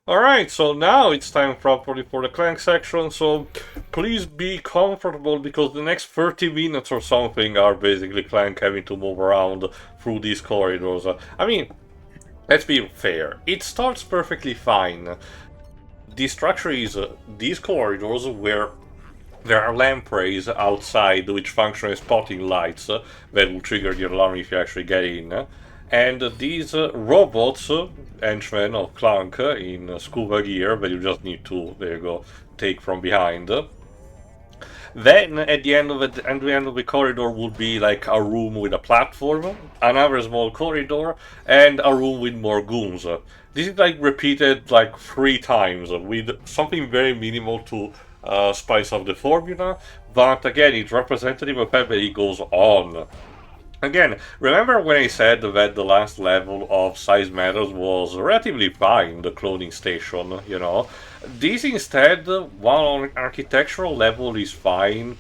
Alright, so now it's time properly for the Clank section, so please be comfortable because the next 30 minutes or something are basically Clank having to move around through these corridors. I mean, let's be fair, it starts perfectly fine. The structure is these corridors where there are lampreys outside which function as spotting lights that will trigger the alarm if you actually get in. And these robots, henchmen of Klunk in scuba gear that you just need to, there you go, take from behind. Then at the end of the corridor would be like a room with a platform, another small corridor, and a room with more goons. This is like repeated like 3 times with something very minimal to spice up the formula, but again, it's representative of the fact that it goes on. Again, remember when I said that the last level of Size Matters was relatively fine, the cloning station, you know? This instead, while on architectural level is fine,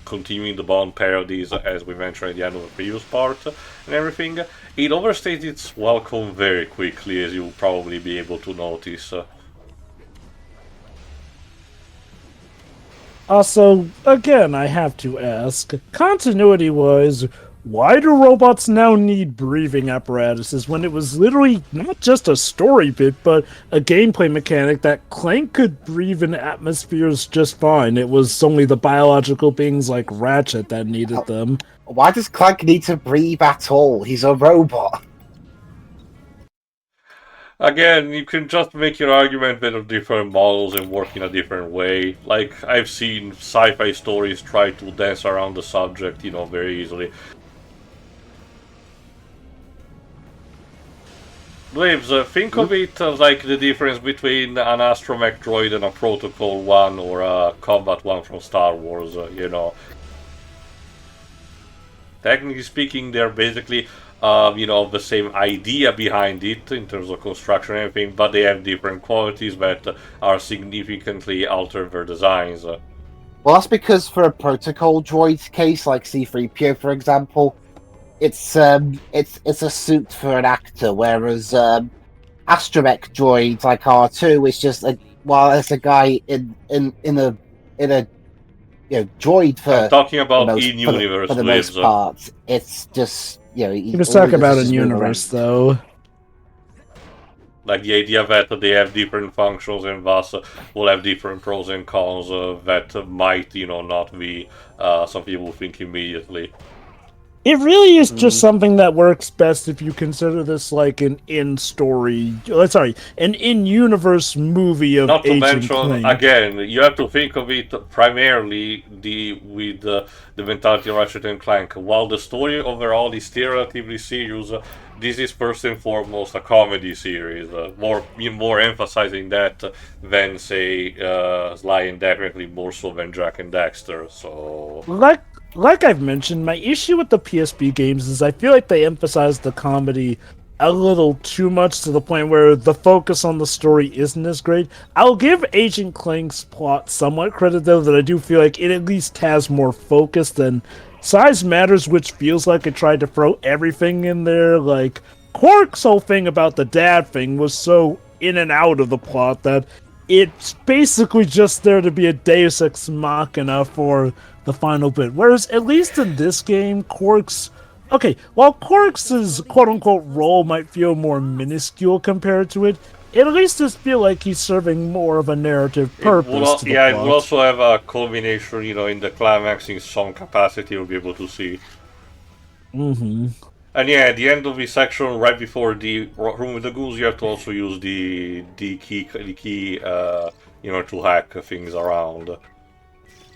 continuing the Bond parodies as we mentioned at the end of the previous part and everything, it overstays its welcome very quickly, as you'll probably be able to notice. Also, again, I have to ask, continuity-wise, why do robots now need breathing apparatuses when it was literally not just a story bit, but a gameplay mechanic that Clank could breathe in atmospheres just fine? It was only the biological beings like Ratchet that needed them. Why does Clank need to breathe at all? He's a robot. Again, you can just make your argument that are different models and work in a different way. Like, I've seen sci-fi stories try to dance around the subject, you know, very easily. Lives, think of it as like the difference between an astromech droid and a protocol one or a combat one from Star Wars, you know. Technically speaking, they're basically, you know, the same idea behind it in terms of construction and everything, but they have different qualities that are significantly alter their designs. Well, that's because for a protocol droid case, like C-3PO, for example, it's a suit for an actor, whereas astromech droids like R2 is just it's a guy in a droid for I'm talking about most, in-universe for the lives. most part. It's just He was talking about in universe, though. Like the idea that they have different functions and thus will have different pros and cons that might, you know, not be some people think immediately. It really is just something that works best if you consider this like an in-story, an in-universe movie of Not to Agent mention, Clank. again, you have to think of it primarily with the mentality of Ratchet and Clank. While the story overall is still relatively serious, this is first and foremost a comedy series. More emphasizing that than say Sly and definitely more so than Jack and Dexter. So Like I've mentioned, my issue with the PSP games is I feel like they emphasize the comedy a little too much to the point where the focus on the story isn't as great. I'll give Agent Clank's plot somewhat credit, though, that I do feel like it at least has more focus than Size Matters, which feels like it tried to throw everything in there. Like, Quark's whole thing about the dad thing was so in and out of the plot that it's basically just there to be a deus ex machina for the final bit. Whereas, at least in this game, Quark's... Okay, while Quark's quote-unquote role might feel more minuscule compared to it, it at least does feel like he's serving more of a narrative purpose to the plot. It will also have a culmination, you know, in the climax in some capacity you'll be able to see. Mm-hmm. And yeah, at the end of the section, right before the room with the ghouls, you have to also use the key, you know, to hack things around.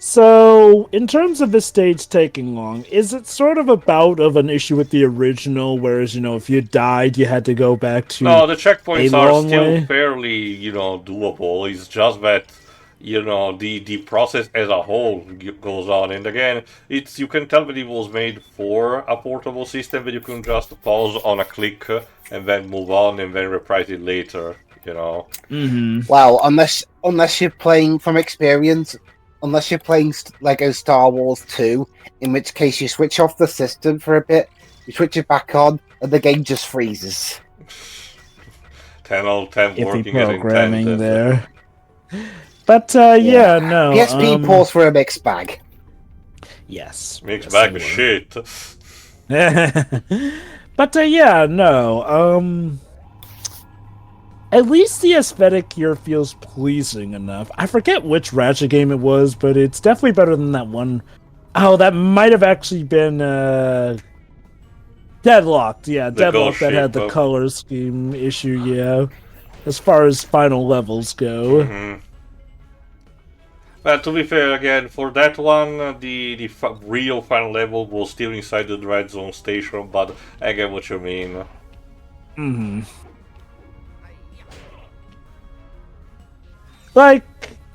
So, in terms of this stage taking long, is it sort of about of an issue with the original, whereas, you know, if you died, you had to go back to No, the checkpoints are still way? fairly, you know, doable. It's just that, you know, the process as a whole goes on. And again, you can tell that it was made for a portable system, but you can just pause on a click and then move on and then reprise it later, you know. Mm-hmm. Well, unless you're playing from experience, unless you're playing Lego Star Wars 2, in which case you switch off the system for a bit, you switch it back on, and the game just freezes. 10 out of 10 iffy working as programming intended. there. But yeah, no. PSP ports were a mixed bag. Yes. Mixed yes, bag they of were. shit. But yeah, no. At least the aesthetic here feels pleasing enough. I forget which Ratchet game it was, but it's definitely better than that one. Oh, that might have actually been Deadlocked. Yeah, The Deadlocked ghost that had ship. the color scheme issue. Yeah, as far as final levels go. Mm-hmm. Well, to be fair, again, for that one, the real final level was still inside the Dread Zone station, but I get what you mean. Hmm. Like,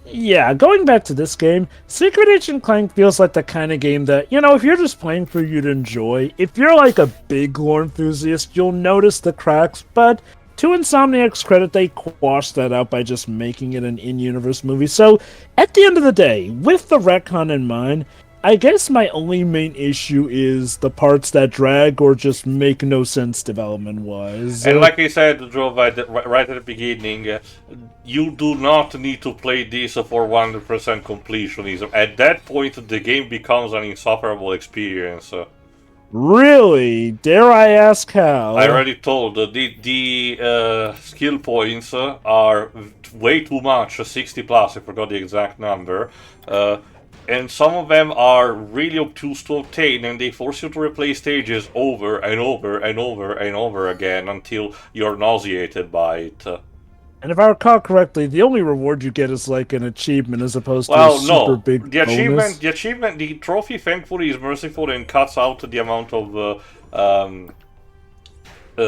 yeah, going back to this game, Secret Agent Clank feels like the kind of game that, you know, if you're just playing for you to enjoy, if you're like a big lore enthusiast, you'll notice the cracks, but to Insomniac's credit, they quashed that out by just making it an in-universe movie. So, at the end of the day, with the retcon in mind, I guess my only main issue is the parts that drag or just make no sense development-wise. And like I said, Joe, right at the beginning, you do not need to play this for 100% completionism. At that point, the game becomes an insufferable experience. Really? Dare I ask how? I already told, the skill points are way too much, 60 plus, I forgot the exact number. And some of them are really obtuse to obtain, and they force you to replay stages over and over and over and over again until you're nauseated by it. And if I recall correctly, the only reward you get is like an achievement as opposed to a super big bonus. The trophy, thankfully, is merciful and cuts out the amount of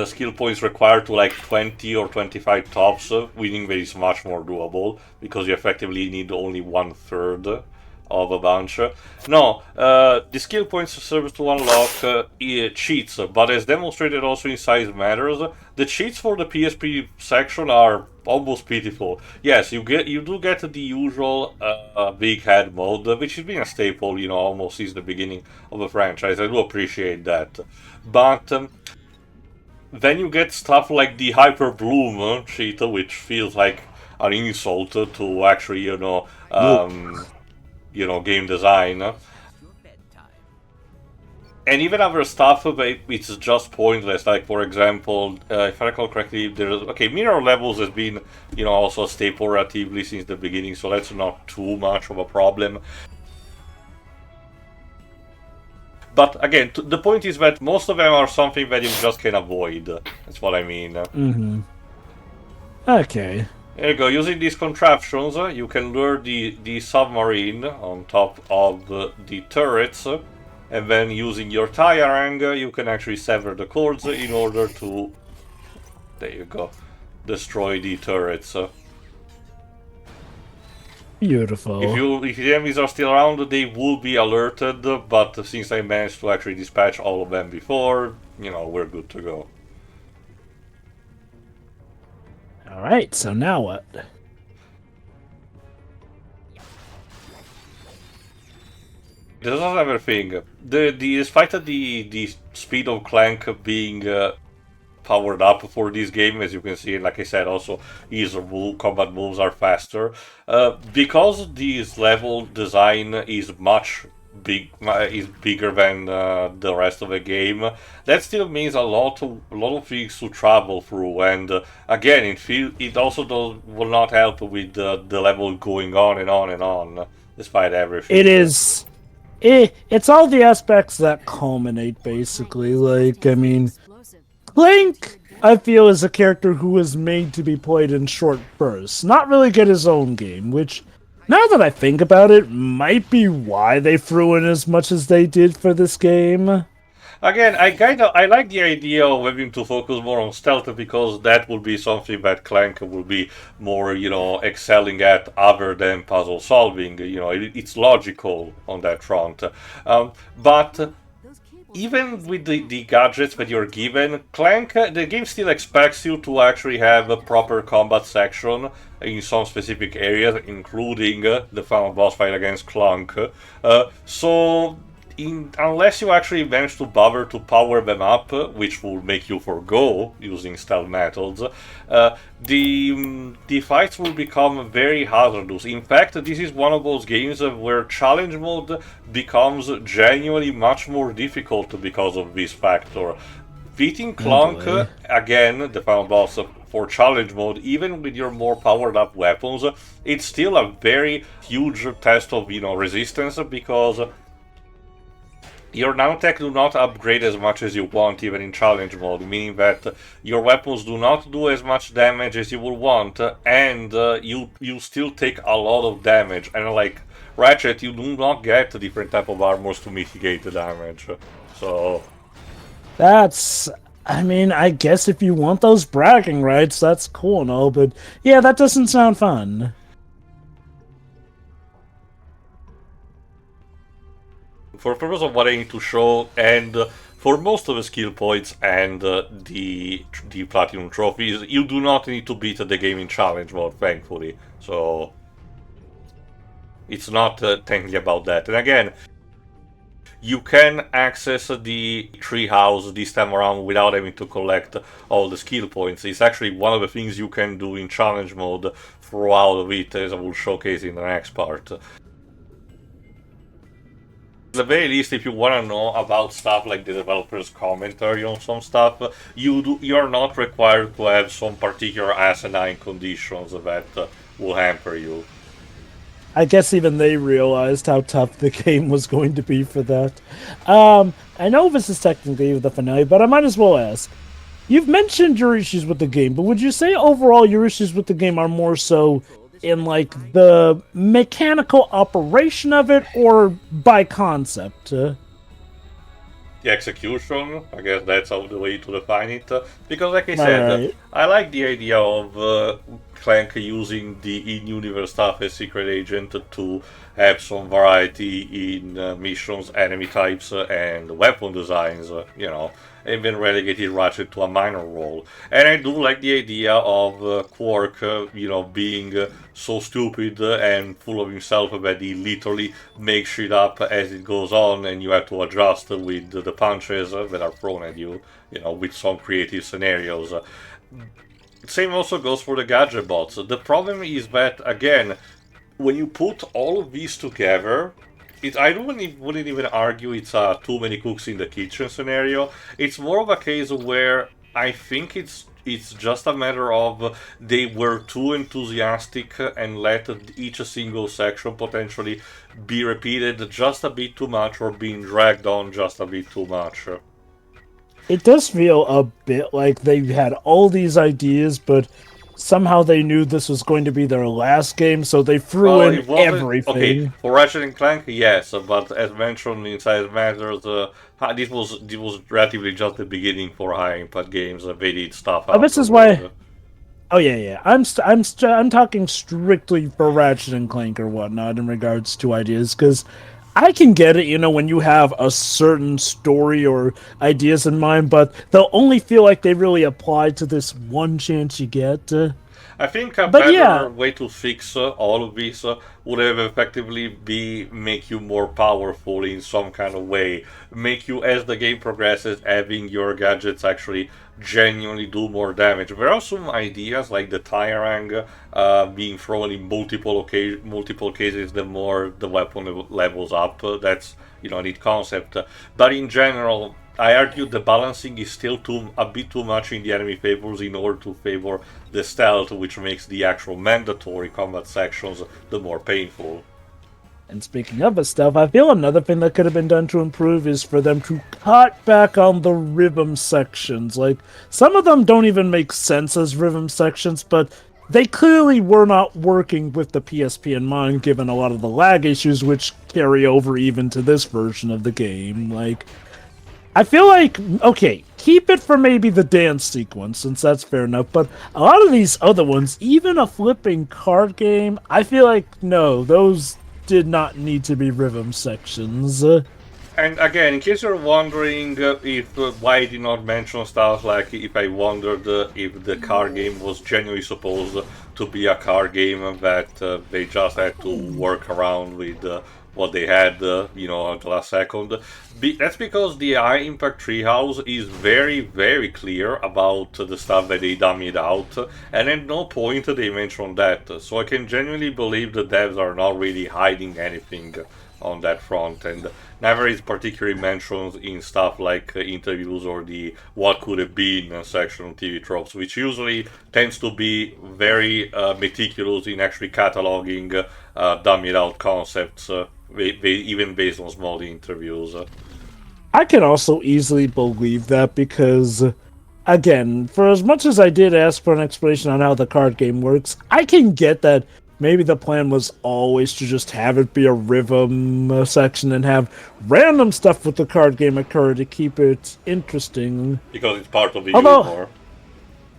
skill points required to like 20 or 25 tops, winning that is much more doable because you effectively need only 1/3 of a bunch. No, the skill points serve to unlock cheats, but as demonstrated also in Size Matters, the cheats for the PSP section are almost pitiful. Yes, you do get the usual big head mode, which has been a staple, you know, almost since the beginning of the franchise. I do appreciate that, but then you get stuff like the Hyper Bloom cheat, which feels like an insult to actually, game design. And even other stuff, it's just pointless. Like, for example, if I recall correctly, mirror levels has been, also a staple relatively since the beginning, so that's not too much of a problem. But again, the point is that most of them are something that you just can avoid. That's what I mean. Mm-hmm. Okay. There you go. Using these contraptions, you can lure the submarine on top of the turrets, and then using your Tyrang, you can actually sever the cords in order to, there you go, destroy the turrets. Beautiful. If the enemies are still around, they will be alerted, but since I managed to actually dispatch all of them before, we're good to go. Alright, so now what? This is another thing. Despite the speed of Clank being powered up for this game, as you can see, like I said, also his combat moves are faster. Because this level design is bigger than the rest of the game, that still means a lot of things to travel through, and again, it also will not help with the level going on and on and on, despite everything. It is. It's all the aspects that culminate, basically. Like, I mean, Klunk, I feel, is a character who is made to be played in short bursts, not really get his own game, which, now that I think about it, might be why they threw in as much as they did for this game. Again, I like the idea of having to focus more on stealth, because that would be something that Clank will be more, excelling at other than puzzle solving. It's logical on that front. But even with the gadgets that you're given, Clank, the game still expects you to actually have a proper combat section in some specific areas, including the final boss fight against Klunk. So unless you actually manage to bother to power them up, which will make you forgo using stealth methods, the fights will become very hazardous. In fact, this is one of those games where challenge mode becomes genuinely much more difficult because of this factor. Beating Klunk, again, the final boss for challenge mode, even with your more powered up weapons, it's still a very huge test of, resistance, because your nanotech do not upgrade as much as you want even in challenge mode, meaning that your weapons do not do as much damage as you would want, and you still take a lot of damage. And like Ratchet, you do not get different type of armors to mitigate the damage. So that's, I mean, I guess if you want those bragging rights, that's cool and all, but yeah, that doesn't sound fun. For the purpose of what I need to show, and for most of the skill points and the platinum trophies, you do not need to beat the game in challenge mode, thankfully. So it's not technically about that. And again, you can access the treehouse this time around without having to collect all the skill points. It's actually one of the things you can do in challenge mode throughout of it, as I will showcase in the next part. At the very least, if you want to know about stuff like the developer's commentary on some stuff, you're not required to have some particular asinine conditions that will hamper you. I guess even they realized how tough the game was going to be for that. I know this is technically the finale, but I might as well ask. You've mentioned your issues with the game, but would you say overall your issues with the game are more so in like the mechanical operation of it, or by concept? The execution, I guess that's the way to define it. Because like I said, I like the idea of Clank using the in-universe stuff as secret agent to have some variety in missions, enemy types, and weapon designs, and then relegated Ratchet to a minor role. And I do like the idea of Quark, being so stupid and full of himself that he literally makes shit up as it goes on, and you have to adjust with the punches that are thrown at you, with some creative scenarios. Same also goes for the gadget bots. The problem is that, again, when you put all of these together, I wouldn't even argue it's a too many cooks in the kitchen scenario. It's more of a case where I think it's just a matter of they were too enthusiastic and let each single section potentially be repeated just a bit too much, or being dragged on just a bit too much. It does feel a bit like they had all these ideas, but somehow they knew this was going to be their last game, so they threw in everything. Okay, for Ratchet and Clank, yes, but as mentioned inside Matters, this was relatively just the beginning for high impact games. They did stuff. This is why. Oh yeah. I'm talking strictly for Ratchet and Clank or whatnot in regards to ideas, because I can get it, when you have a certain story or ideas in mind, but they'll only feel like they really apply to this one chance you get. I think a better way to fix all of this would have effectively make you more powerful in some kind of way. Make you, as the game progresses, having your gadgets actually genuinely do more damage. There are some ideas like the Tyrang being thrown in multiple cases the more the weapon levels up. That's a neat concept. But in general, I argue the balancing is still a bit too much in the enemy favors in order to favor the stealth, which makes the actual mandatory combat sections the more painful. And speaking of the stealth, I feel another thing that could have been done to improve is for them to cut back on the rhythm sections. Like, some of them don't even make sense as rhythm sections, but they clearly were not working with the PSP in mind, given a lot of the lag issues which carry over even to this version of the game. Like, I feel like, okay, keep it for maybe the dance sequence, since that's fair enough, but a lot of these other ones, even a flipping card game, I feel like, no, those did not need to be rhythm sections. And again, in case you're wondering why I did not mention stuff like if I wondered if the card game was genuinely supposed to be a card game that they just had to work around with what they had, at the last second. That's because the high impact treehouse is very, very clear about the stuff that they dummied out, and at no point they mention that. So I can genuinely believe the devs are not really hiding anything on that front, and never is particularly mentioned in stuff like interviews or the what could have been section on TV tropes, which usually tends to be very meticulous in actually cataloging dummied out concepts, even based on small interviews. I can also easily believe that because, again, for as much as I did ask for an explanation on how the card game works, I can get that maybe the plan was always to just have it be a rhythm section and have random stuff with the card game occur to keep it interesting. Because it's part of the humor.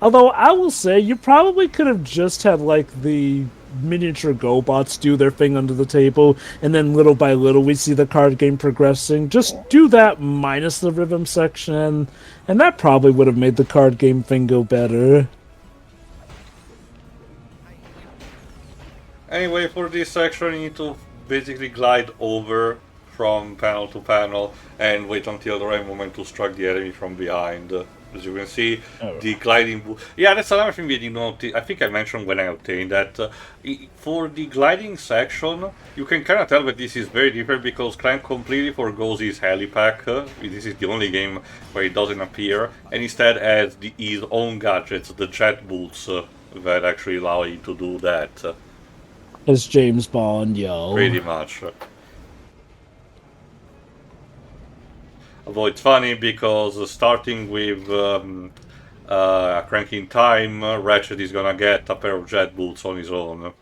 Although I will say, you probably could have just had like the miniature GoBots do their thing under the table, and then little by little we see the card game progressing. Just do that minus the rhythm section, and that probably would have made the card game thing go better. Anyway, for this section you need to basically glide over from panel to panel and wait until the right moment to strike the enemy from behind. As you can see, the gliding... Yeah, that's another thing that you notice. I think I mentioned when I obtained that. For the gliding section, you can kind of tell that this is very different because Clank completely forgoes his helipack. This is the only game where it doesn't appear, and instead adds his own gadgets, the jet boots, that actually allow you to do that. As James Bond, yo. Pretty much. Although it's funny because starting with Cranking Time, Ratchet is gonna get a pair of jet boots on his own.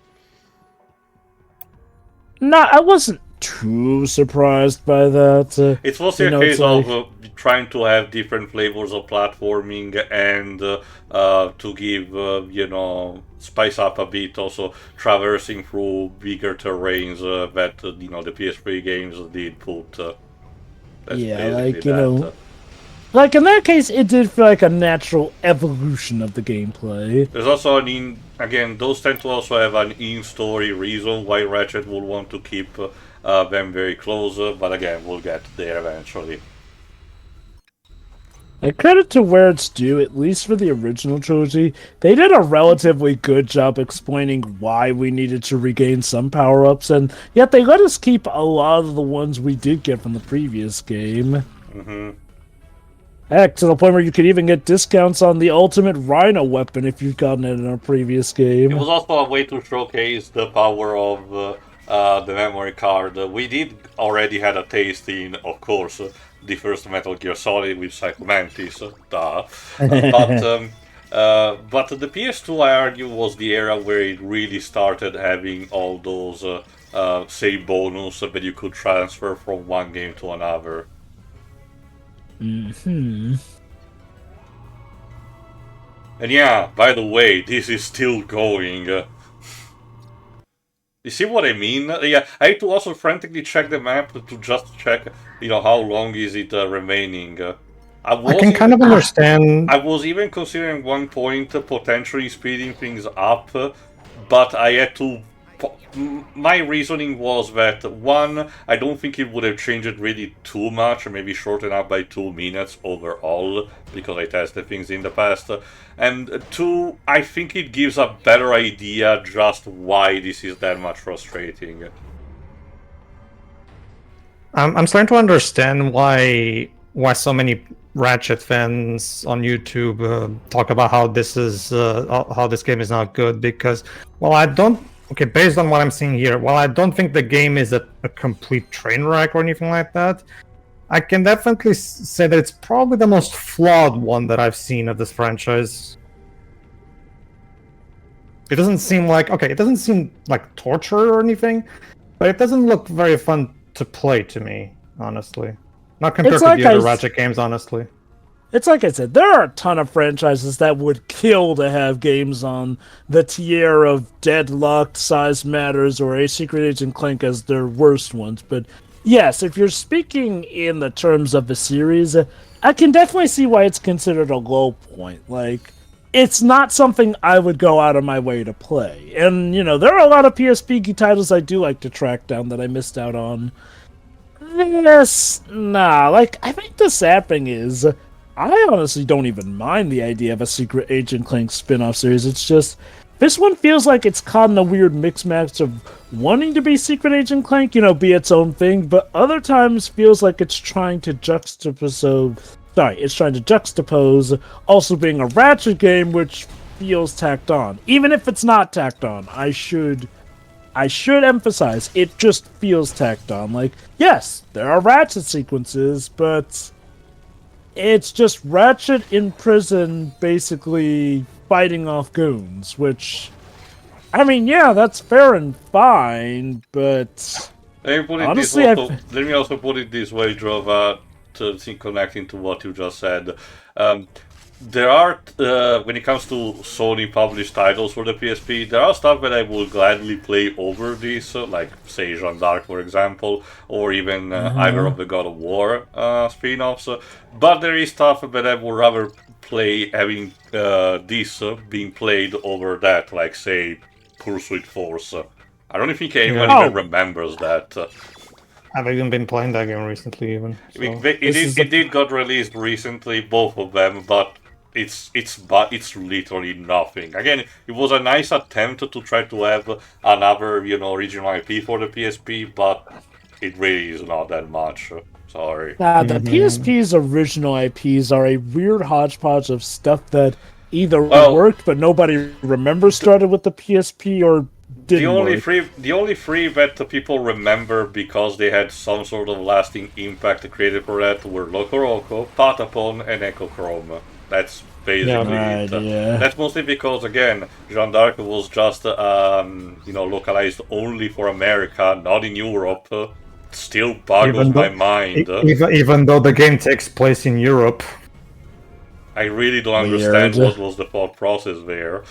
No, I wasn't too surprised by that. It's mostly a case of trying to have different flavors of platforming and to give, spice up a bit, also traversing through bigger terrains that, the PS3 games did put. Like in that case, it did feel like a natural evolution of the gameplay. There's also again, those tend to also have an in-story reason why Ratchet would want to keep them very close, but again, we'll get there eventually. Like, credit to where it's due, at least for the original trilogy, they did a relatively good job explaining why we needed to regain some power-ups, and yet they let us keep a lot of the ones we did get from the previous game. Mm-hmm. Heck, to the point where you could even get discounts on the ultimate Rhino weapon if you've gotten it in a previous game. It was also a way to showcase the power of the memory card. We did already had a taste in, of course, the first Metal Gear Solid with Psycho Mantis, duh. But the PS2, I argue, was the era where it really started having all those save bonus that you could transfer from one game to another. Mm-hmm. And yeah, by the way, this is still going. You see what I mean? Yeah, I had to also frantically check the map to just check, how long is it remaining. I can kind of understand. I was even considering one point potentially speeding things up, but I had to... My reasoning was that, one, I don't think it would have changed really too much, maybe shortened up by 2 minutes overall, because I tested things in the past, and two, I think it gives a better idea just why this is that much frustrating. I'm starting to understand why so many Ratchet fans on YouTube talk about how this game is not good, because, based on what I'm seeing here, while I don't think the game is a complete train wreck or anything like that, I can definitely say that it's probably the most flawed one that I've seen of this franchise. It doesn't seem like torture or anything, but it doesn't look very fun to play to me, honestly. Not compared to the other Ratchet games, honestly. It's like I said, there are a ton of franchises that would kill to have games on the tier of Deadlocked, Size Matters, or A Secret Agent Clank as their worst ones. But yes, if you're speaking in the terms of the series, I can definitely see why it's considered a low point. Like, it's not something I would go out of my way to play. And, you know, there are a lot of PSP titles I do like to track down that I missed out on. This, nah, like, I think the sad thing is, I honestly don't even mind the idea of a Secret Agent Clank spin-off series. It's just, this one feels like it's caught in a weird mix match of wanting to be Secret Agent Clank, you know, be its own thing, but other times feels like it's trying to juxtapose also being a Ratchet game, which feels tacked on. Even if it's not tacked on, I should emphasize, it just feels tacked on. Like, yes, there are Ratchet sequences, but it's just Ratchet in prison basically fighting off goons, which, I mean, yeah, that's fair and fine, but honestly, let me also put it this way, Drova, connecting to what you just said. There are, when it comes to Sony published titles for the PSP, there are stuff that I will gladly play over this, like, say, Jeanne d'Arc, for example, or even either of the God of War spin-offs, but there is stuff that I would rather play having this being played over that, like, say, Pursuit Force. I don't think anyone even remembers that. I've even been playing that game recently, even. So. It did got released recently, both of them, but it's literally nothing. Again, it was a nice attempt to try to have another, you know, original IP for the PSP, but it really is not that much. Sorry. The PSP's original IPs are a weird hodgepodge of stuff that either worked but nobody remembers started with the PSP or didn't the only three that people remember because they had some sort of lasting impact created for that were Loco Roco, Patapon, and Echochrome. That's basically it. Yeah. That's mostly because, again, Jeanne d'Arc was just localized only for America, not in Europe. Still boggles my mind. Even though the game takes place in Europe. I really don't understand what was the thought process there.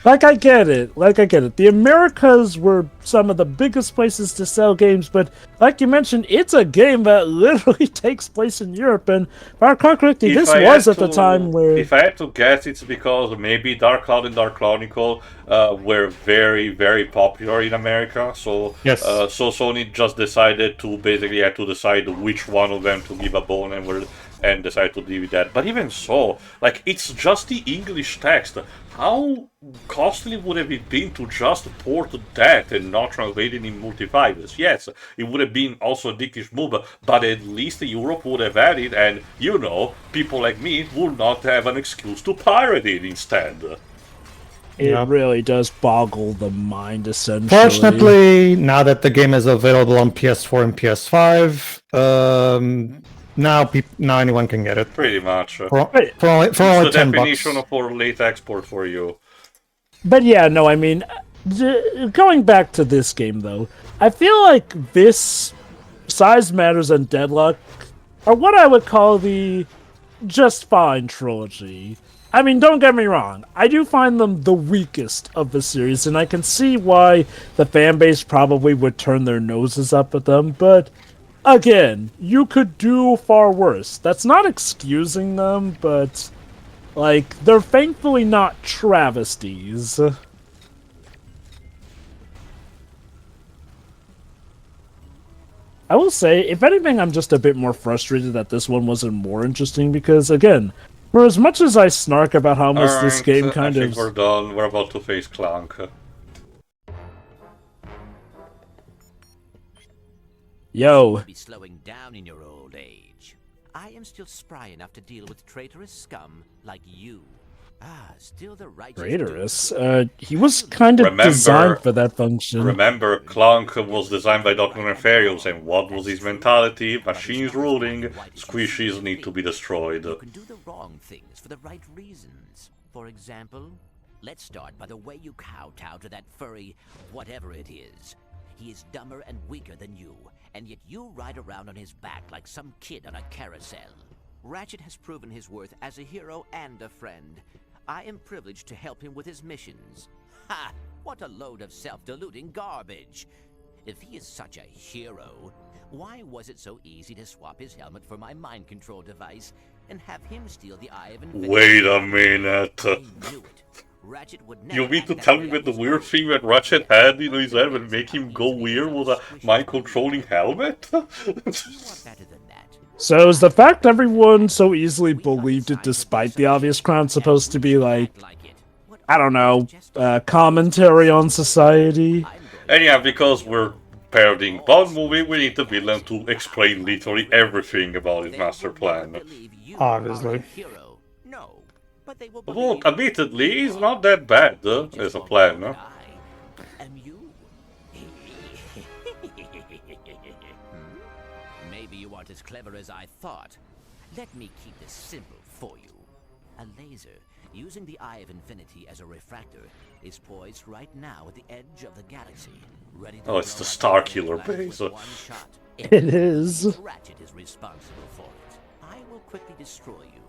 Like, I get it. The Americas were some of the biggest places to sell games, but like you mentioned, it's a game that literally takes place in Europe, and if I recall correctly, this was at the time where... If I had to guess, it's because maybe Dark Cloud and Dark Chronicle were very, very popular in America, so yes. So Sony just decided to basically had to decide which one of them to give a bone and decide to deal with that. But even so, like, it's just the English text. How costly would have it been to just port that and not translate it in multi-fibers? Yes, it would have been also a dickish move, but at least Europe would have had it, and, you know, people like me would not have an excuse to pirate it instead. It really does boggle the mind, essentially. Fortunately, now that the game is available on PS4 and PS5, now anyone can get it. Pretty much. For only $10. The definition for late export for you. But yeah, no, I mean, going back to this game, though, I feel like this Size Matters and Deadlock are what I would call the Just Fine trilogy. I mean, don't get me wrong, I do find them the weakest of the series, and I can see why the fanbase probably would turn their noses up at them, but... Again, you could do far worse. That's not excusing them, but, like, they're thankfully not travesties. I will say, if anything, I'm just a bit more frustrated that this one wasn't more interesting, because, again, for as much as I snark about how much this game I think we're done. We're about to face Klunk. Yo. Be slowing down in your old age. I am still spry enough to deal with traitorous scum like you. Still the right. Traitorous? He was kind of designed for that function. Remember, Klunk was designed by Doctor Nefarious, and what was his mentality? Machines ruling, squishies need to be destroyed. You can do the wrong things for the right reasons. For example, let's start by the way you kowtow to that furry whatever it is. He is dumber and weaker than you, and yet you ride around on his back like some kid on a carousel. Ratchet has proven his worth as a hero and a friend. I am privileged to help him with his missions. Ha! What a load of self-deluding garbage! If he is such a hero, why was it so easy to swap his helmet for my mind control device? and have him steal the Eye of Infinity. Wait a minute. I knew it. Ratchet would never You mean act to that tell way me on that the his weird own. thing that Ratchet had in his head would make him go weird was a mind-controlling helmet? You are better than that. So is the fact everyone so easily believed it despite the obvious crime supposed to be like, I don't know, commentary on society? And yeah, because we're parodying Bond movie, we need the villain to explain literally everything about his master plan. Obviously. No, but they will Well, believe admittedly, he's not that bad as a plan. I am you. Maybe you aren't as clever as I thought. Let me keep this simple for you. A laser, using the Eye of Infinity as a refractor, is poised right now at the edge of the galaxy. Ready to Oh, it's the blow up Starkiller the planet base. with one shot. It is. Ratchet is responsible for it. I will quickly destroy you,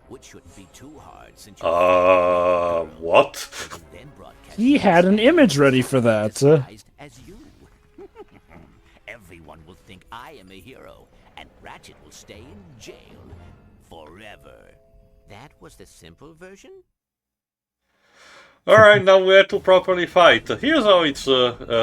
which shouldn't be too hard since you What? then broadcast He had an image ready for that. disguised as you. Everyone will think I am a hero, and Ratchet will stay in jail forever. That was the simple version? Alright, now we have to properly fight. Here's how it's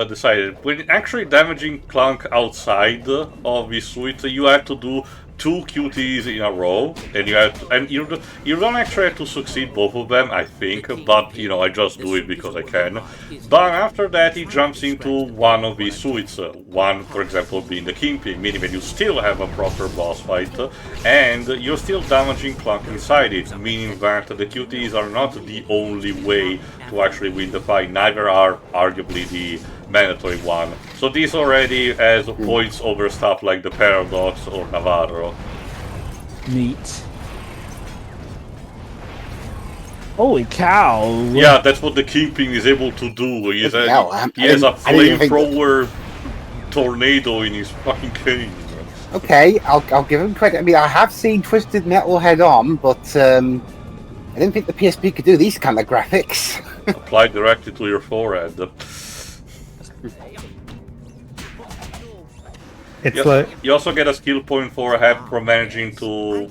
decided. When actually damaging Klunk outside of his suite, you have to do 2 QTs in a row, and you don't actually have to succeed both of them, I think, but you know, I just do it because I can. But after that, he jumps into one of his suites, one, for example, being the Kingpin, meaning that you still have a proper boss fight, and you're still damaging Klunk inside it, meaning that the QTs are not the only way to actually win the fight, neither are arguably the mandatory one. So this already has points over stuff like the Paradox or Navarro. Neat. Holy cow. Yeah, that's what the Kingpin is able to do. He has a I didn't think flamethrower tornado in his fucking cane. Okay, I'll give him credit. I mean, I have seen Twisted Metal head on, but I didn't think the PSP could do these kind of graphics. Applied directly to your forehead. It's like You also get a skill point for managing to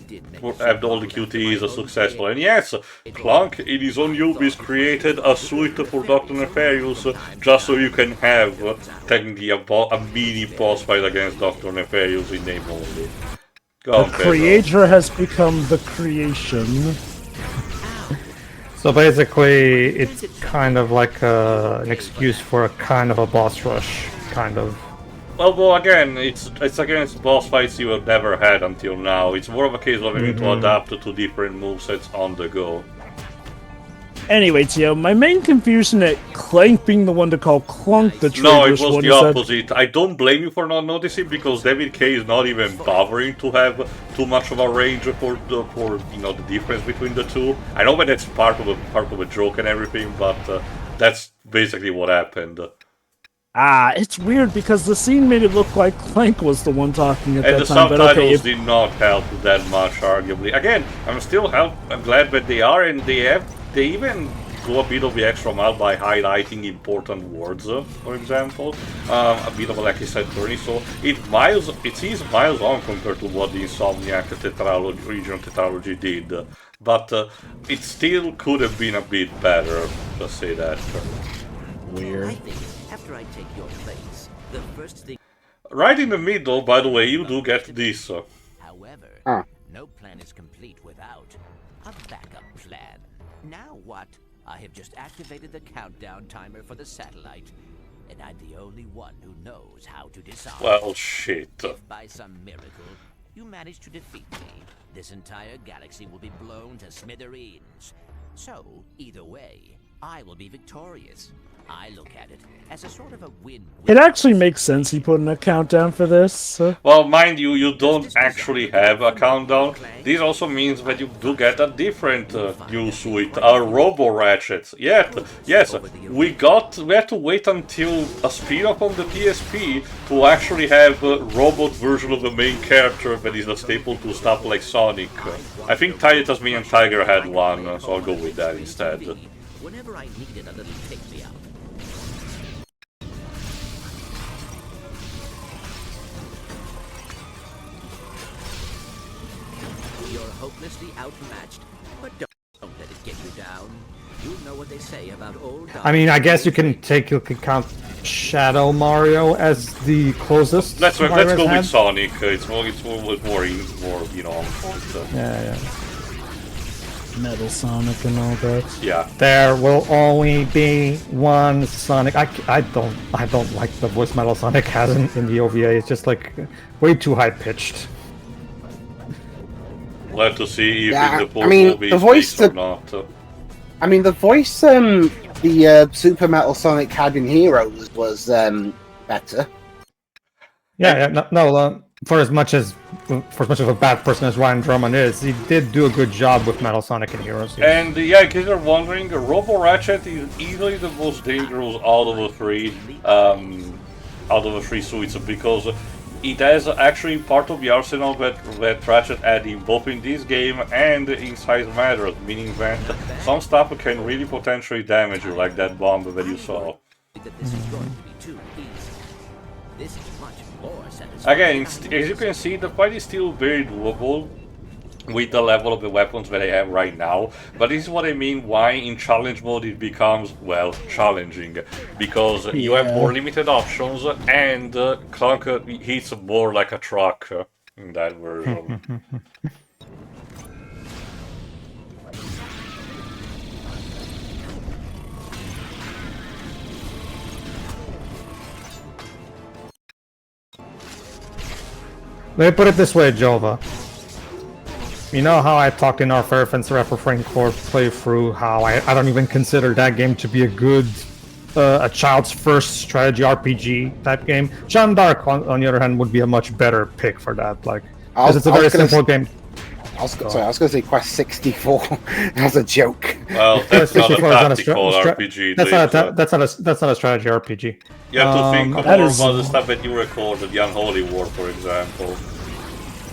have all the QTs successful. And yes, Klunk in his own Ubis created a suite for Doctor Nefarious just so you can have technically a mini boss fight against Doctor Nefarious in name only. Go The on, Pedro. creator has become the creation. so basically, it's kind of like an excuse for a kind of a boss rush, kind of. Well, again, it's against boss fights you have never had until now. It's more of a case of having to adapt to different movesets on the go. Anyway, Tio, my main confusion at Clank being the one to call Klunk the traitorous No, it was one the is that opposite. I don't blame you for not noticing because David K is not even bothering to have too much of a range for the difference between the two. I know that that's part of a joke and everything, but that's basically what happened. it's weird because the scene made it look like Clank was the one talking at And that the time. But okay, subtitles did not help that much, arguably. Again, I'm glad that they are, and they even go a bit of the extra mile by highlighting important words, for example. A bit of like I said, Tony. So it is miles on compared to what the Insomniac regional tetralogy did. But it still could have been a bit better, let's say that. weird. I think after I take your place, the first thing. Right in the middle, by the way, you do get this. However, no plan is complete without a backup plan. Now what? I have just activated the countdown timer for the satellite, and I'm the only one who knows how to disarm. Well, shit. If by some miracle you manage to defeat me, this entire galaxy will be blown to smithereens. So, either way, I will be victorious. I look at it as a sort of a win-win. It actually makes sense he put in a countdown for this. Well, mind you, you don't actually have a countdown. This also means that you do get a different new suite, a Robo Ratchet. Yes, we had to wait until a spin-off on the PSP to actually have a robot version of the main character that is a staple to stuff like Sonic. I think Tiny Tasmanian Tiger had one, so I'll go with that instead. Whenever I needed a little pick-me-up. Your hopelessly outmatched. But don't let it get you down. You know what they say about old dogs. I mean, I guess you can count Shadow Mario as the closest. Let's Mario's go had. with Sonic. It's more you know, on point. Yeah. Metal Sonic and all that. Yeah. There will only be one Sonic. I don't like the voice Metal Sonic has in the OVA. It's just like way too high pitched. We'll have to see if Yeah, the port I mean, will be the voice fixed or that- not. I mean, the voice the Super Metal Sonic had in Heroes was better. For as much of a bad person as Ryan Drummond is, he did do a good job with Metal Sonic and Heroes. And yeah, in case you're wondering, Robo Ratchet is easily the most dangerous out of the three suits, because it has actually part of the arsenal that Ratchet had in both in this game and in Size Matters, meaning that some stuff can really potentially damage you, like that bomb that you saw. That this is going to be too easy. This is much more satisfying. Again, as you can see, the fight is still very doable with the level of the weapons that I have right now, but this is what I mean why in challenge mode it becomes, well, challenging, because you have more limited options and Klunk hits more like a truck in that version. Let me put it this way, Jova. You know how I talked in our Fair Fence Frame Court playthrough how I don't even consider that game to be a child's first strategy RPG type game. Jeanne d'Arc, on the other hand, would be a much better pick for that, like, because it's a very simple game. I was going to say Quest 64 as a joke. Well, that's not a 64 is not a tactical stra- RPG. That's not a strategy RPG. You have to think more that is- about the stuff that you recorded, the Unholy War, for example.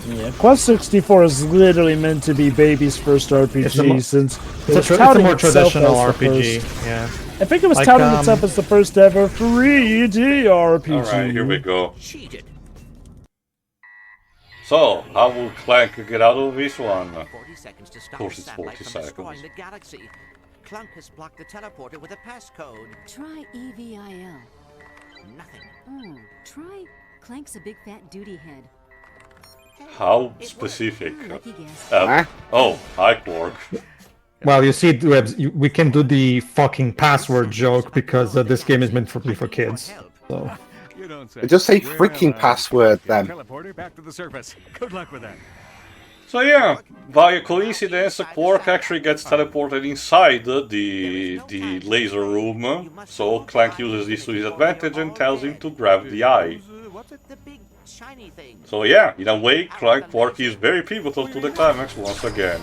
Yeah, Quest 64 is literally meant to be baby's first RPG since It's a touting more itself traditional as the RPG. first- Yeah. I think it was Like, touting itself as the first ever 3D RPG. Alright, here we go. Cheated. So, how will Clank get out of this one? 40 seconds to stop course the it's satellite 40 from destroying seconds. the galaxy. Klunk has blocked the teleporter with a passcode. Try EVIL. Nothing. Oh, try Clank's a big fat duty head. How specific? Lucky guess. Huh? Oh, hi Quark. Well, you see, we can do the fucking password joke because this game is meant for kids. So. You don't say. Just say We're, freaking password then. Teleporter back to the surface. Good luck with that. So yeah, by coincidence, Quark actually gets teleported inside the laser room. So Clank uses this to his advantage and tells him to grab the eye. What's it? The big shiny thing. So yeah, in a way, Quark is very pivotal to the climax once again.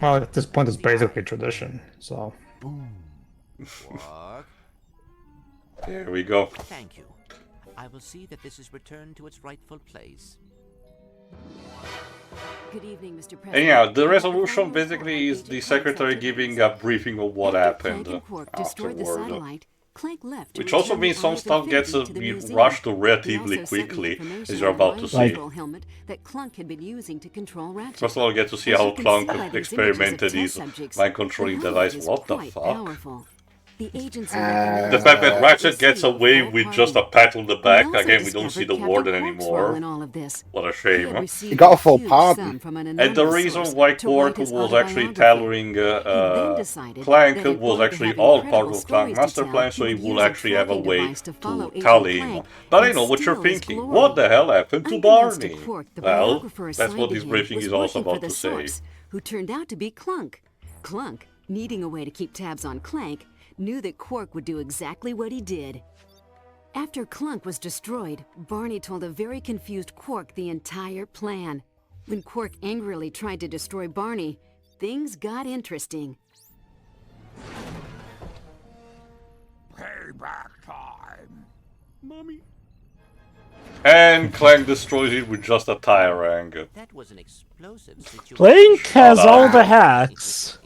Well, at this point, it's basically tradition. So. Quark, There we go. thank you. I will see that this is returned to its rightful place. Good evening, Mr. President. And yeah, the resolution basically is the secretary giving a briefing of what happened Clank and Quark destroyed the afterward. satellite. Clank left to Which also return means the some Ark of stuff gets Infinity to the be museum. rushed He relatively also sent me quickly, information as you're on about the to mind see. control helmet that Clunk had been using to control Ratchet. First of all, get to see As how you can Klunk see by these experimented images of his test subjects, mind controlling the helmet device. is What the quite fuck? powerful. The agents The fact that Ratchet gets away with just a pat on the back, again, we don't see the warden anymore. What a shame. He got a full pardon. And the reason why Quark was actually telling Clank was actually all part of Clank's master plan, so he will actually have a way to tell him. But I know what you're thinking. What the hell happened to Barney? Well, that's what this briefing is also about to say. Who turned out to be Klunk. Klunk, needing a way to keep tabs on Clank, knew that Quark would do exactly what he did. After Klunk was destroyed, Barney told a very confused Quark the entire plan. When Quark angrily tried to destroy Barney, things got interesting. Payback time. Mommy. And Clank destroys it with just a tire That was an explosive situation. Clank has Shut all up. the hacks.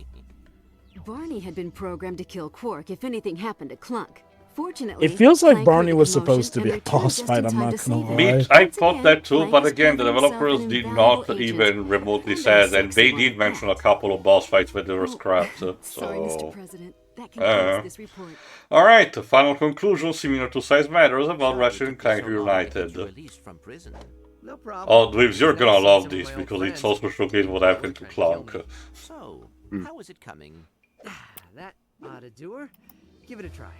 Barney had been programmed to kill Quark if anything happened to Klunk. Fortunately, It feels like Clank Barney heard the was commotion, supposed to and be a returned boss just fight, in I'm time not to save gonna him. lie. I Once thought again, that too, Clank but has again, the proven himself developers an did invaluable not agent. even remotely And say I'm that, and they sexy did like mention a that. couple of boss fights where they were Oh, scrapped. sorry, Mr. So, President. That concludes uh, this report. alright, the final conclusion similar to Size Matters about Sorry Ratchet it and took me Clank so long to get Reunited. you released from prison. No problem. Oh, Dweebs, you're I've never gonna seen love some of this my old because it's friends. also showcasing what You were happened to trying to kill Klunk. me. So, how is it coming? That ought to do her. Give it a try.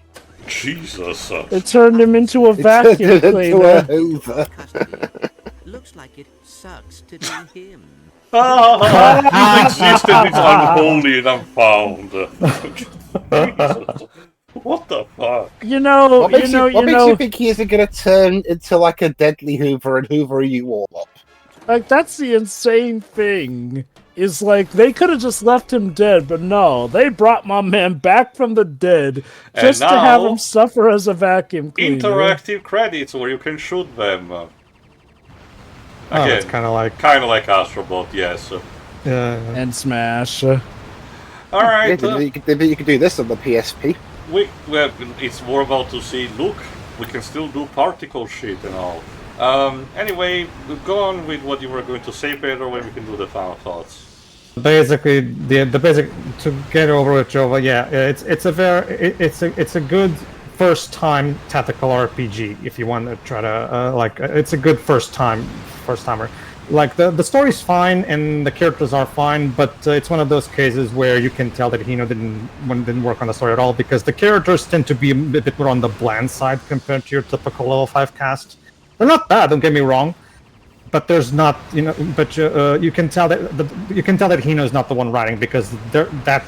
Jesus. It turned him into a It vacuum turned into a cleaner. Hoover. Custody. Looks like it sucks to be him. His existence is unholy and unfound. Jesus. What the fuck? You know, What makes you think he isn't going to turn into like a deadly Hoover and Hoover you all up? like that's the insane thing. Is like they could have just left him dead, but no, they brought my man back from the dead And just to have now- him suffer as a vacuum cleaner. Interactive credits where you can shoot them. Oh, Again, it's kind of like Astrobot, yes. yeah. And Smash. Alright, You could do this on the PSP. well, it's more about to see, look, we can still do particle shit and all. Anyway, go on with what you were going to say, Pedro, when we can do the final thoughts. Basically, the basic to get over with Jova. Yeah, it's a good first time tactical RPG if you want to try to it's a good first timer. Like the story's fine and the characters are fine, but it's one of those cases where you can tell that Hino didn't work on the story at all because the characters tend to be a bit more on the bland side compared to your typical level 5 cast. They're not bad, don't get me wrong, but there's not, but you can tell that Hino is not the one writing because that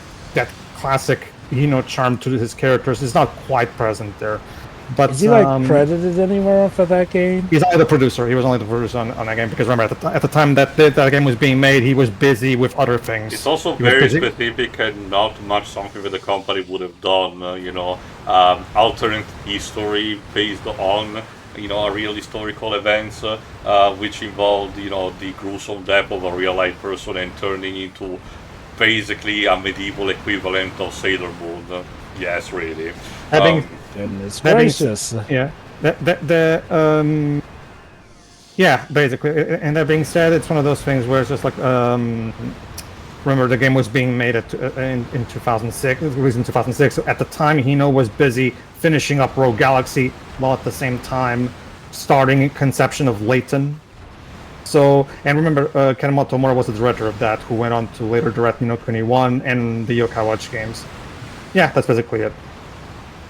classic Hino charm to his characters is not quite present there. But Is he credited anywhere for that game? he's only the producer. He was only the producer on that game because remember at the time that game was being made, he was busy with other things. It's also very specific and not much something that the company would have done, alternate history based on a real historical events, which involved, the gruesome death of a real-life person and turning into basically a medieval equivalent of Sailor Moon. Yes, really. Goodness gracious. Yeah. Yeah, basically. And that being said, it's one of those things where it's just like, remember the game was being made in 2006. It was released in 2006. So at the time, Hino was busy finishing up Rogue Galaxy, while at the same time starting conception of Layton. So, and remember, Kanemoto Mori was the director of that, who went on to later direct Ni no Kuni 1 and the Yokai Watch games. Yeah, that's basically it.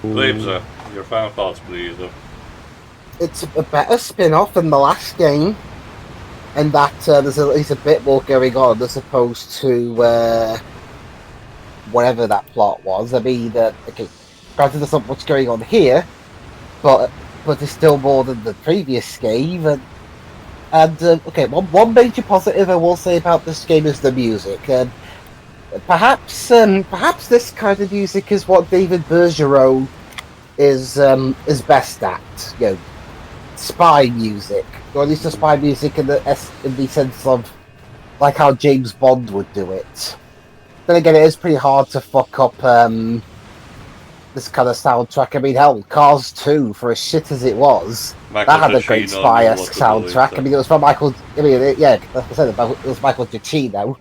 Dweebs, your final thoughts, please. It's a better spin-off than the last game, and that there's at least a bit more going on as opposed to whatever that plot was. I mean, granted there's not much going on here, but there's still more than the previous game. And one major positive I will say about this game is the music. Perhaps this kind of music is what David Bergeron is best at. Spy music, or at least the spy music in the sense of like how James Bond would do it. Then again, it is pretty hard to fuck up this kind of soundtrack. I mean, hell, Cars 2, for as shit as it was, that had a great spy-esque soundtrack. I mean, it was from Michael. I mean, like I said, it was Michael Giacchino.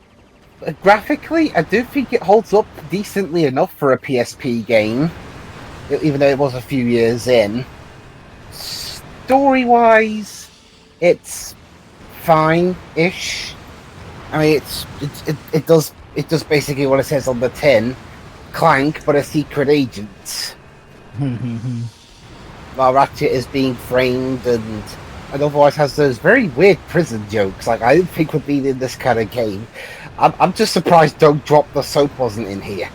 Graphically, I do think it holds up decently enough for a PSP game, even though it was a few years in. Story-wise, it's fine-ish. I mean, it does basically what it says on the tin: Clank, but a secret agent. While Ratchet is being framed and otherwise has those very weird prison jokes, like I didn't think would be in this kind of game. I'm just surprised Don't Drop the Soap wasn't in here.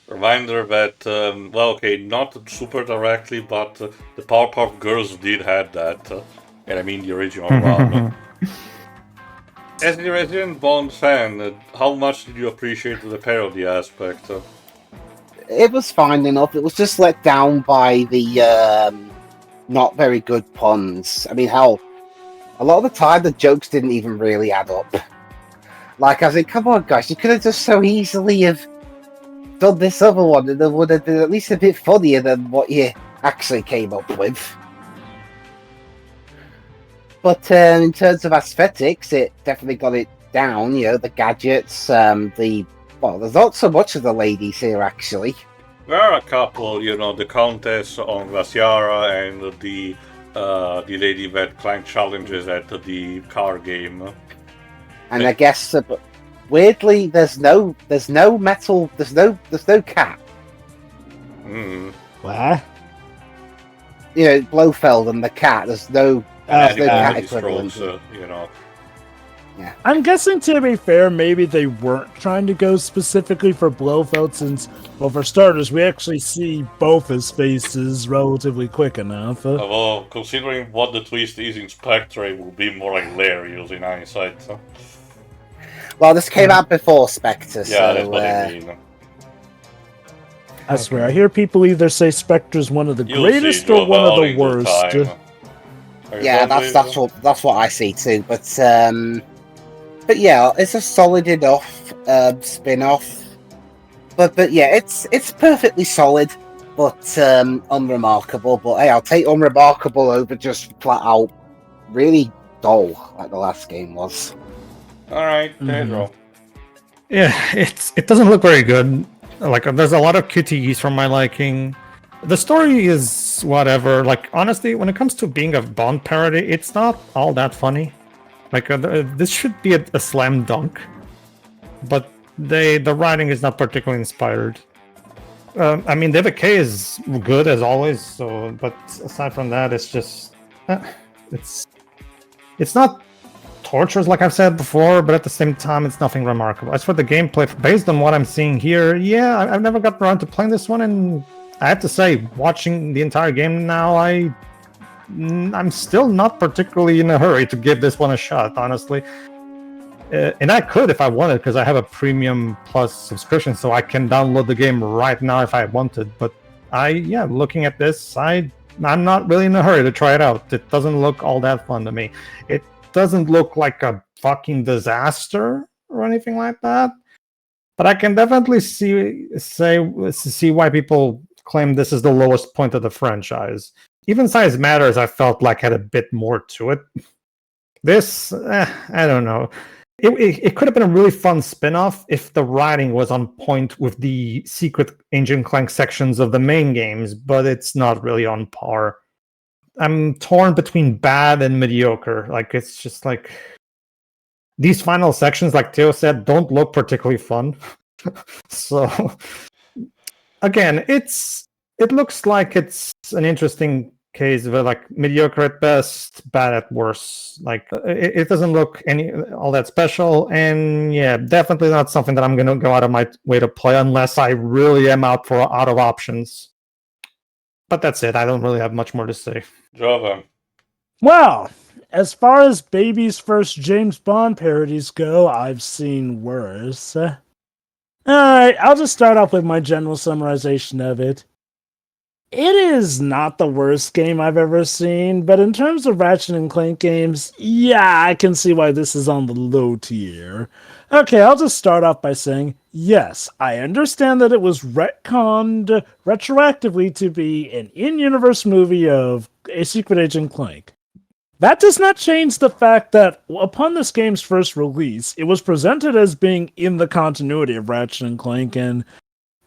Reminder that, not super directly, but the Powerpuff Girls did have that. And I mean the original one. As the resident Bond fan, how much did you appreciate the parody aspect? It was fine enough. It was just let down by the not very good puns. I mean, hell, a lot of the time the jokes didn't even really add up. Like, I was like, come on, guys, you could have just so easily have done this other one, and it would have been at least a bit funnier than what you actually came up with. But in terms of aesthetics, it definitely got it down. You know, the gadgets, there's not so much of the ladies here actually. There are a couple, you know, the Countess on Glaciara and the lady that Clank challenges at the car game. And I guess, weirdly, there's no cat. What? You know, Blofeld and the cat. There's no cat equivalent. You know. Yeah. I'm guessing, to be fair, maybe they weren't trying to go specifically for Blofeld since, well, for starters, we actually see both his faces relatively quick enough. Well, considering what the twist is in Spectre, it will be more like Larius in hindsight. So. Well, this came out before Spectre, Yeah, so... that's what I mean. I swear, I hear people either say Spectre's one of the You'll greatest see, or one of the Joe, worst. Yeah, that's what I see too. But yeah, it's a solid enough spin-off. But yeah, it's perfectly solid, but unremarkable. But hey, I'll take unremarkable over just flat out really dull like the last game was. All right, Pedro. Yeah, it doesn't look very good. Like, there's a lot of QTEs from my liking. The story is whatever. Like, honestly, when it comes to being a Bond parody, it's not all that funny. Like, this should be a slam dunk. But the writing is not particularly inspired. I mean, David K is good as always. So, but aside from that, it's just it's not torturous, like I've said before, but at the same time, it's nothing remarkable. As for the gameplay, based on what I'm seeing here, yeah, I've never gotten around to playing this one, and I have to say, watching the entire game now, I'm still not particularly in a hurry to give this one a shot, honestly. And I could if I wanted, because I have a Premium Plus subscription, so I can download the game right now if I wanted. But looking at this, I'm not really in a hurry to try it out. It doesn't look all that fun to me. It doesn't look like a fucking disaster or anything like that, but I can definitely see why people claim this is the lowest point of the franchise. Even Size Matters, I felt like had a bit more to it. This, I don't know. It could have been a really fun spin-off if the writing was on point with the secret Agent Clank sections of the main games, but it's not really on par. I'm torn between bad and mediocre. Like, it's just like these final sections, like Theo said, don't look particularly fun. So again, it looks like it's an interesting case of like mediocre at best, bad at worst. Like, it doesn't look all that special, and yeah, definitely not something that I'm gonna go out of my way to play unless I really am out of options. But that's it. I don't really have much more to say. Java. Well, as far as Baby's first James Bond parodies go, I've seen worse. Alright, I'll just start off with my general summarization of it. It is not the worst game I've ever seen, but in terms of Ratchet and Clank games, yeah, I can see why this is on the low tier. Okay, I'll just start off by saying, yes, I understand that it was retconned retroactively to be an in-universe movie of A Secret Agent Clank. That does not change the fact that upon this game's first release, it was presented as being in the continuity of Ratchet and Clank, and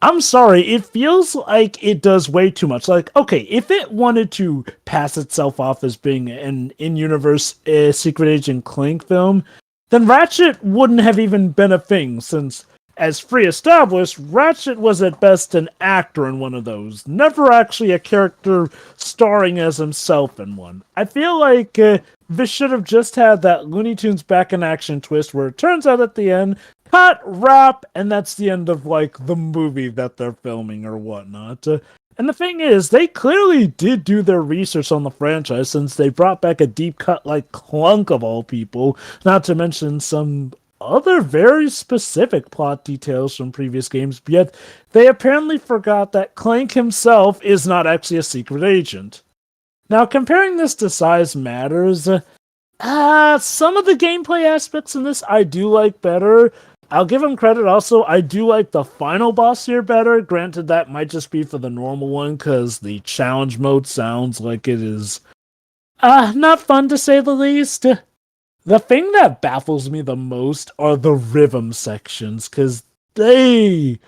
I'm sorry, it feels like it does way too much. Like, okay, if it wanted to pass itself off as being an in-universe Secret Agent Clank film, then Ratchet wouldn't have even been a thing, since, as pre-established, Ratchet was at best an actor in one of those, never actually a character starring as himself in one. I feel like this should have just had that Looney Tunes back in action twist where it turns out at the end, cut, wrap, and that's the end of, like, the movie that they're filming or whatnot. And the thing is, they clearly did do their research on the franchise since they brought back a deep cut like Klunk of all people, not to mention some other very specific plot details from previous games, yet they apparently forgot that Clank himself is not actually a secret agent. Now, comparing this to Size Matters, some of the gameplay aspects in this I do like better, I'll give him credit also. I do like the final boss here better. Granted, that might just be for the normal one because the challenge mode sounds like it is not fun to say the least. The thing that baffles me the most are the rhythm sections because they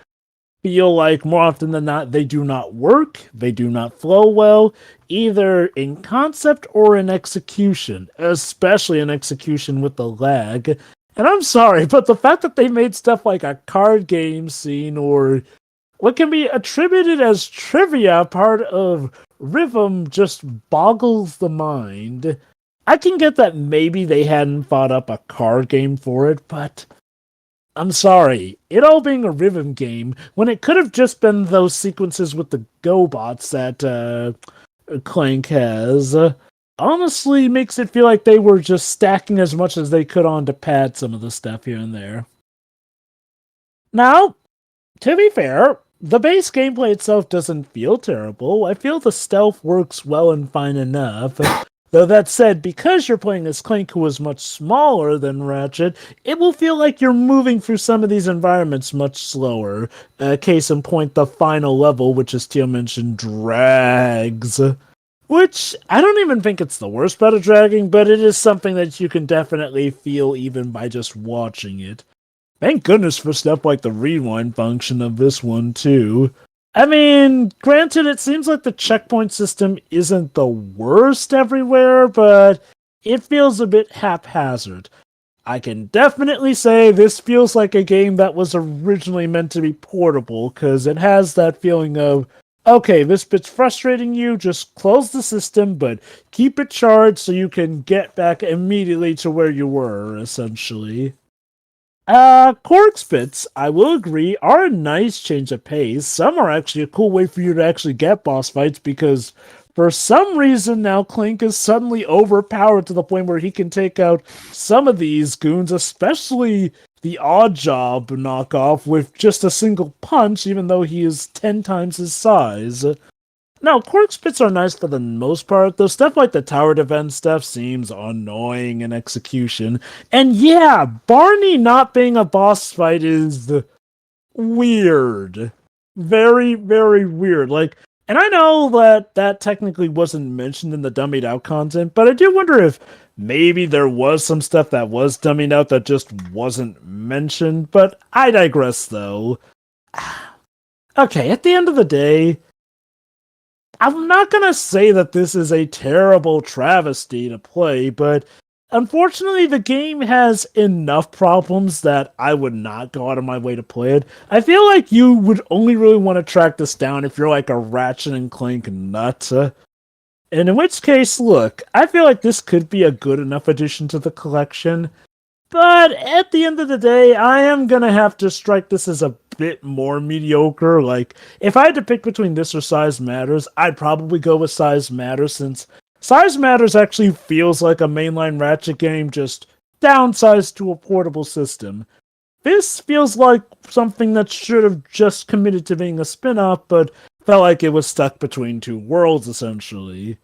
feel like more often than not they do not work, they do not flow well, either in concept or in execution, especially in execution with the lag. And I'm sorry, but the fact that they made stuff like a card game scene or what can be attributed as trivia part of rhythm just boggles the mind. I can get that maybe they hadn't thought up a card game for it, but I'm sorry, it all being a rhythm game, when it could have just been those sequences with the GoBots that Clank has, honestly makes it feel like they were just stacking as much as they could on to pad some of the stuff here and there. Now, to be fair, the base gameplay itself doesn't feel terrible. I feel the stealth works well and fine enough. Though that said, because you're playing as Clank, who is much smaller than Ratchet, it will feel like you're moving through some of these environments much slower. Case in point, the final level, which as Teal mentioned, drags. Which, I don't even think it's the worst part of dragging, but it is something that you can definitely feel even by just watching it. Thank goodness for stuff like the rewind function of this one, too. I mean, granted, it seems like the checkpoint system isn't the worst everywhere, but it feels a bit haphazard. I can definitely say this feels like a game that was originally meant to be portable, because it has that feeling of, okay, this bit's frustrating you, just close the system, but keep it charged so you can get back immediately to where you were, essentially. Cork spits, I will agree, are a nice change of pace. Some are actually a cool way for you to actually get boss fights because for some reason now Clank is suddenly overpowered to the point where he can take out some of these goons, especially the Odd Job knockoff, with just a single punch, even though he is 10 times his size. Now, Cork spits are nice for the most part, though stuff like the tower defense stuff seems annoying in execution. And yeah, Barney not being a boss fight is weird. Very, very weird. Like, and I know that that technically wasn't mentioned in the dummied out content, but I do wonder if maybe there was some stuff that was dummied out that just wasn't mentioned, but I digress though. Okay, at the end of the day, I'm not gonna say that this is a terrible travesty to play, but unfortunately the game has enough problems that I would not go out of my way to play it. I feel like you would only really want to track this down if you're like a Ratchet and Clank nut. And in which case, look, I feel like this could be a good enough addition to the collection. But at the end of the day, I am gonna have to strike this as a bit more mediocre. Like, if I had to pick between this or Size Matters, I'd probably go with Size Matters, since Size Matters actually feels like a mainline Ratchet game, just downsized to a portable system. This feels like something that should have just committed to being a spin-off, but felt like it was stuck between two worlds, essentially.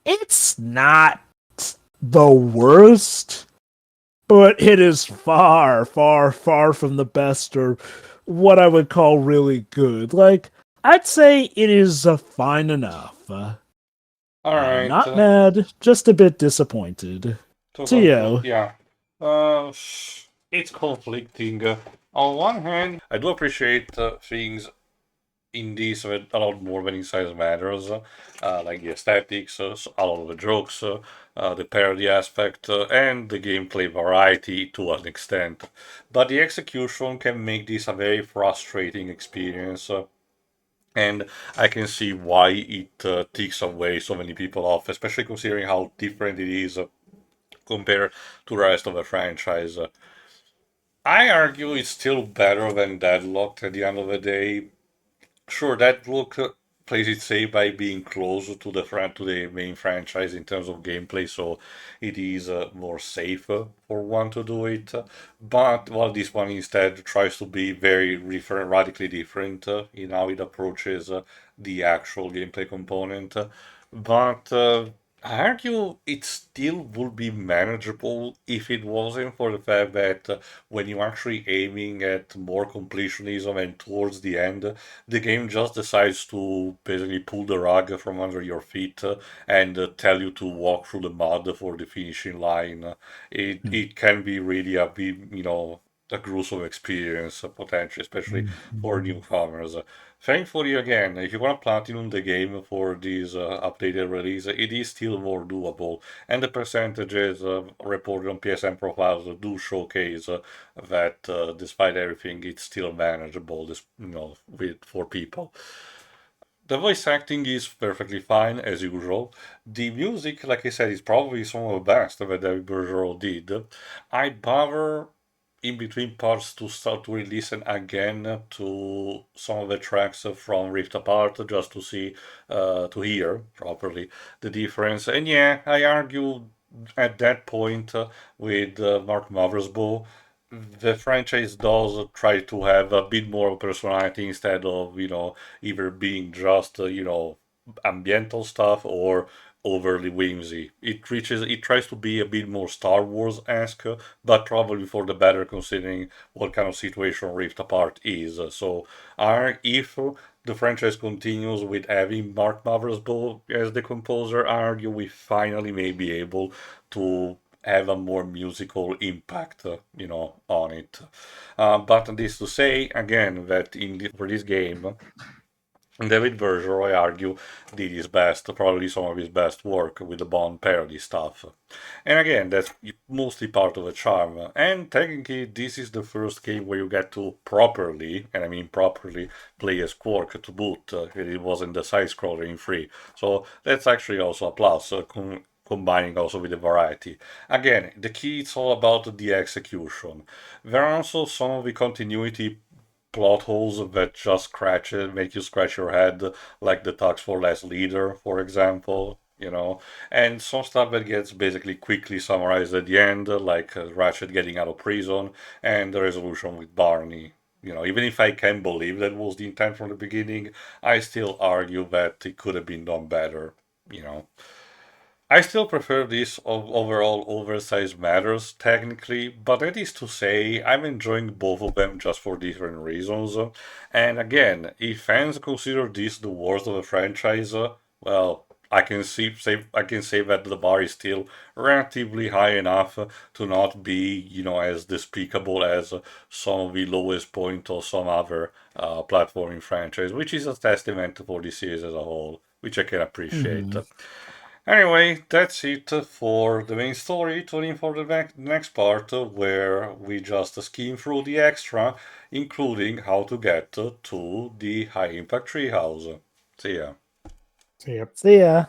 It's not the worst, but it is far, far, far from the best or what I would call really good. Like, I'd say it is fine enough. I'm Alright. not mad, just a bit disappointed. To Tio. conclude, yeah. Uh, it's conflicting. On one hand, I do appreciate things in this a lot more than in Size Matters, like the aesthetics, a lot of the jokes, the parody aspect, and the gameplay variety to an extent. But the execution can make this a very frustrating experience. And I can see why it ticks away so many people off, especially considering how different it is compared to the rest of the franchise. I argue it's still better than Deadlocked at the end of the day. Sure, Deadlock plays it safe by being closer to to the main franchise in terms of gameplay, so it is more safe for one to do it. But well, this one instead tries to be very different, radically different in how it approaches the actual gameplay component. But I argue it still would be manageable if it wasn't for the fact that when you're actually aiming at more completionism and towards the end, the game just decides to basically pull the rug from under your feet and tell you to walk through the mud for the finishing line. It can be really a bit, a gruesome experience potentially, especially for newcomers. Thankfully, again, if you want to platinum the game for this updated release, it is still more doable, and the percentages reported on PSN profiles do showcase that despite everything, it's still manageable. For people. The voice acting is perfectly fine as usual. The music, like I said, is probably some of the best that David Bergeron did. I'd bother in between parts to start to listen again to some of the tracks from Rift Apart just to see, to hear properly the difference. And yeah, I argue at that point with Mark Mothersbaugh, the franchise does try to have a bit more personality instead of, either being just, ambiental stuff or overly whimsy. It tries to be a bit more Star Wars-esque, but probably for the better considering what kind of situation Rift Apart is. So, if the franchise continues with having Mark Mothersbaugh as the composer, I argue we finally may be able to have a more musical impact, on it. But this to say again that for this game, David Berger, I argue, did his best, probably some of his best work with the Bond parody stuff. And again, that's mostly part of the charm. And technically, this is the first game where you get to properly, and I mean properly, play as Quark to boot. It wasn't the side scroller in free. So that's actually also a plus. Combining also with the variety. Again, the key is all about the execution. There are also some of the continuity plot holes that just make you scratch your head, like the Tux for Less leader, for example. And some stuff that gets basically quickly summarized at the end, like Ratchet getting out of prison and the resolution with Barney. Even if I can believe that was the intent from the beginning, I still argue that it could have been done better. You know. I still prefer this overall oversized matters technically, but that is to say, I'm enjoying both of them just for different reasons. And again, if fans consider this the worst of the franchise, well, I can say that the bar is still relatively high enough to not be, as despicable as some of the lowest point of some other platforming franchise, which is a testament for the series as a whole, which I can appreciate. Anyway, that's it for the main story. Tune in for the next part where we just skim through the extra, including how to get to the high impact treehouse. See ya. See ya.